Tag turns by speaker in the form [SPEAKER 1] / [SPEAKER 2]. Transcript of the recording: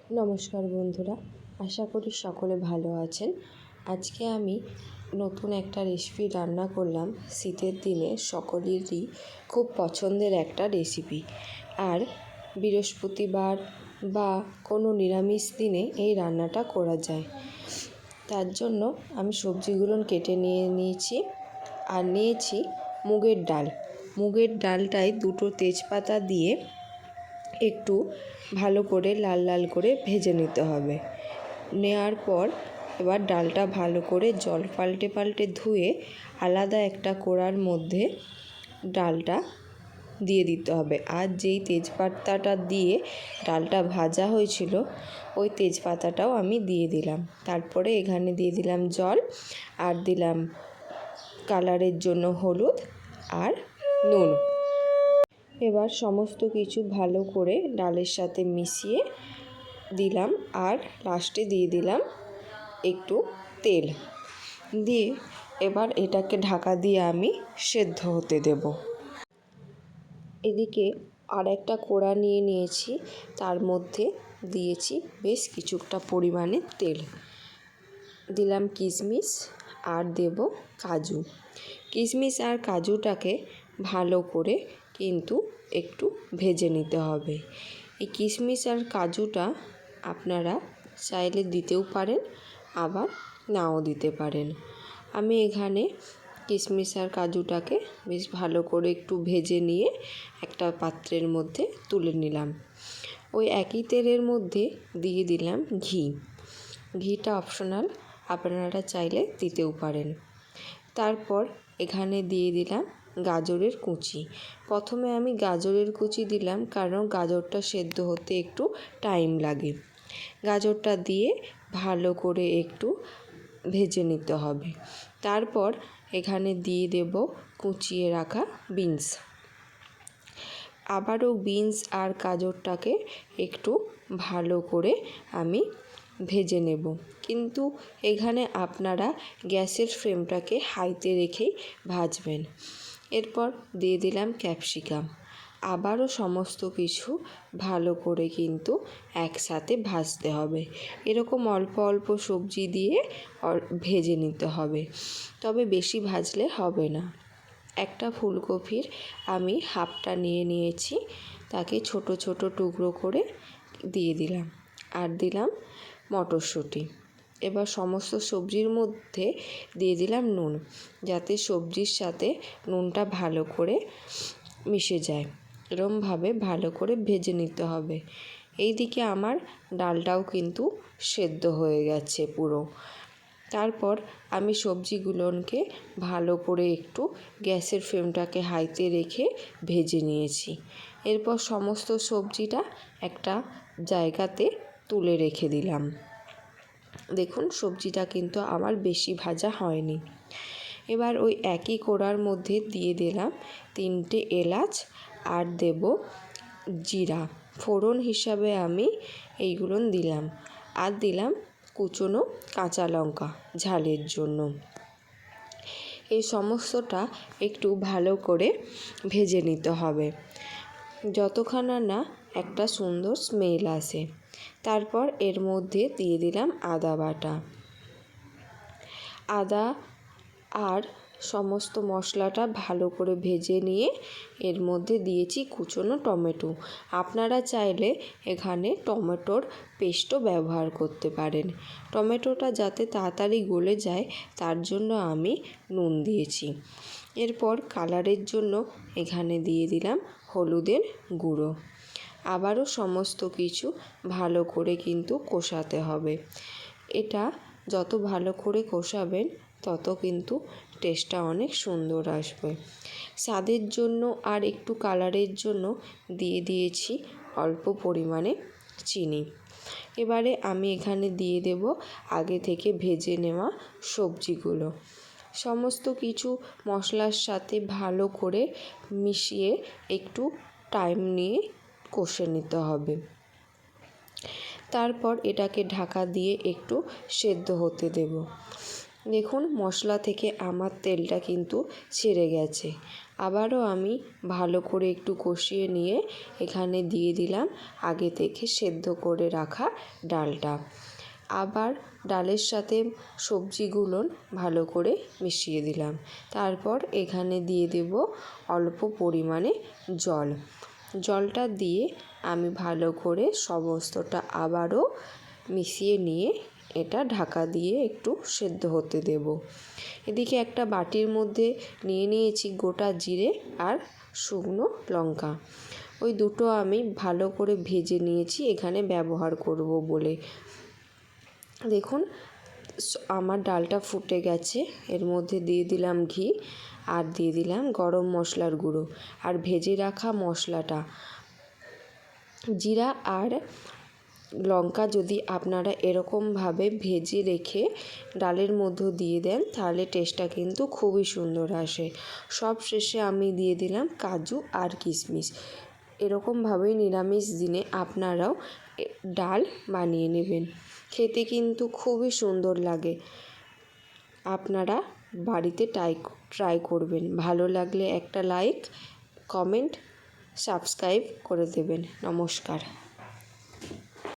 [SPEAKER 1] নমস্কার বন্ধুরা, আশা করি সকলে ভালো আছেন। আজকে আমি নতুন একটা রেসিপি রান্না করলাম। শীতের দিনে সকলেরই খুব পছন্দের একটা রেসিপি। আর বৃহস্পতিবার বা কোনো নিরামিষ দিনে এই রান্নাটা করা যায়। তার জন্য আমি সবজিগুলো কেটে নিয়েছি আর নিয়েছি মুগের ডাল। মুগের ডালটায় দুটো তেজপাতা দিয়ে একটু ভালো করে লাল লাল করে ভেজে নিতে হবে। নেওয়ার পর এবার ডালটা ভালো করে জল পাল্টে পাল্টে ধুয়ে আলাদা একটা কড়ার মধ্যে ডালটা দিয়ে দিতে হবে। আর যেই তেজপাতাটা দিয়ে ডালটা ভাজা হয়েছিল ওই তেজপাতাটাও আমি দিয়ে দিলাম। তারপরে এখানে দিয়ে দিলাম জল আর দিলাম কালারের জন্য হলুদ আর নুন। এবার সমস্ত কিছু ভালো করে ডালের সাথে মিশিয়ে দিলাম আর লাস্টে দিয়ে দিলাম একটু তেল দিয়ে এবার এটাকে ঢাকা দিয়ে আমি সেদ্ধ হতে দেব। এদিকে আর একটা কড়া নিয়েছি, তার মধ্যে দিয়েছি বেশ কিছুটা পরিমাণে তেল, দিলাম কিশমিশ আর দেব কাজু। কিশমিশ আর কাজুটাকে ভালো করে কিন্তু একটু ভেজে নিতে হবে। এই কিশমিশ আর কাজুটা আপনারা চাইলে দিতেও পারেন, আবার নাও দিতে পারেন। আমি এখানে কিশমিশ আর কাজুটাকে বেশ ভালো করে একটু ভেজে নিয়ে একটা পাত্রের মধ্যে তুলে নিলাম। ওই একই তেলের মধ্যে দিয়ে দিলাম ঘি। ঘিটা অপশনাল, আপনারা চাইলে দিতেও পারেন। তারপর এখানে দিয়ে দিলাম গাজরের কুচি। প্রথমে আমি গাজরের কুচি দিলাম কারণ গাজরটা সেদ্ধ হতে একটু টাইম লাগে। গাজরটা দিয়ে ভালো করে একটু ভেজে নিতে হবে। তারপর এখানে দিয়ে দেব কুচিয়ে রাখা বিনস। আবারও বিনস আর গাজরটাকে একটু ভালো করে আমি ভেজে নেব। কিন্তু এখানে আপনারা গ্যাসের ফ্লেমটাকে হাইতে রেখেই ভাজবেন। এরপর দিয়ে দিলাম ক্যাপসিকাম। আবারও সমস্ত কিছু ভালো করে কিন্তু একসাথে ভাজতে হবে। এরকম অল্প অল্প সবজি দিয়ে ভেজে নিতে হবে, তবে বেশি ভাজলে হবে না। একটা ফুলকপির আমি হাফটা নিয়েছি, তাকে ছোট ছোট টুকরো করে দিয়ে দিলাম আর দিলাম মটরশুঁটি। এবার সমস্ত সবজির মধ্যে দিয়ে দিলাম নুন, যাতে সবজির সাথে নুনটা ভালো করে মিশে যায়। এরমভাবে ভালো করে ভেজে নিতে হবে। এইদিকে আমার ডালটাও কিন্তু সেদ্ধ হয়ে গেছে পুরো। তারপর আমি সবজিগুলোকে ভালো করে একটু গ্যাসের ফ্লেমটাকে হাইতে রেখে ভেজে নিয়েছি। এরপর সমস্ত সবজিটা একটা জায়গাতে তুলে রেখে দিলাম। দেখুন সবজিটা কিন্তু আমার বেশি ভাজা হয়নি। এবার ওই একই কড়ার মধ্যে দিয়ে দিলাম 3টে এলাচ আর দেব জিরা। ফোড়ন হিসাবে আমি এইগুলো দিলাম আর দিলাম কুচনো কাঁচা লঙ্কা ঝালের জন্য। এই সমস্তটা একটু ভালো করে ভেজে নিতে হবে যতক্ষণ না একটা সুন্দর স্মেল আসে। তারপর এর মধ্যে দিয়ে দিলাম আদা বাটা। আদা আর সমস্ত মশলাটা ভালো করে ভেজে নিয়ে এর মধ্যে দিয়েছি কুচনো টমেটো। আপনারা চাইলে এখানে টমেটোর পেস্টও ব্যবহার করতে পারেন। টমেটোটা যাতে তাড়াতাড়ি গলে যায় তার জন্য আমি নুন দিয়েছি। এরপর কালারের জন্য এখানে দিয়ে দিলাম হলুদের গুঁড়ো। আবারও সমস্ত কিছু ভালো করে কিন্তু কষাতে হবে। এটা যত ভালো করে কষাবেন তত কিন্তু টেস্টটা অনেক সুন্দর আসবে। স্বাদের জন্য আর একটু কালারের জন্য দিয়ে দিয়েছি অল্প পরিমাণে চিনি। এবারে আমি এখানে দিয়ে দেব আগে থেকে ভেজে নেওয়া সবজিগুলো। সমস্ত কিছু মশলার সাথে ভালো করে মিশিয়ে একটু টাইম নিয়ে কষে নিতে হবে। তারপর এটাকে ঢাকা দিয়ে একটু সেদ্ধ হতে দেব। দেখুন মশলা থেকে আমার তেলটা কিন্তু ছেড়ে গেছে। আবারও আমি ভালো করে একটু কষিয়ে নিয়ে এখানে দিয়ে দিলাম আগে থেকে সেদ্ধ করে রাখা ডালটা। আবার ডালের সাথে সবজিগুলো ভালো করে মিশিয়ে দিলাম। তারপর এখানে দিয়ে দেব অল্প পরিমাণে জল। জলটা দিয়ে আমি ভালো করে সমস্তটা আবারও মিশিয়ে নিয়ে এটা ঢাকা দিয়ে একটু সেদ্ধ হতে দেব। এদিকে একটা বাটির মধ্যে নিয়ে নিয়েছি গোটা জিরে আর শুকনো লঙ্কা। ওই দুটো আমি ভালো করে ভেজে নিয়েছি এখানে ব্যবহার করব বলে। দেখুন আমার ডালটা ফুটে গেছে। এর মধ্যে দিয়ে দিলাম ঘি আর দিয়ে দিলাম গরম মশলার গুঁড়ো আর ভেজে রাখা মশলাটা। জিরা আর লঙ্কা যদি আপনারা এরকমভাবে ভেজে রেখে ডালের মধ্যে দিয়ে দেন তাহলে টেস্টটা কিন্তু খুবই সুন্দর আসে। সব শেষে আমি দিয়ে দিলাম কাজু আর কিশমিশ। এরকমভাবেই নিরামিষ দিনে আপনারাও ডাল বানিয়ে নেবেন, খেতে কিন্তু খুবই সুন্দর লাগে। আপনারা বাড়িতে ট্রাই করবেন। ভালো লাগলে একটা লাইক, কমেন্ট, সাবস্ক্রাইব করে দেবেন। নমস্কার।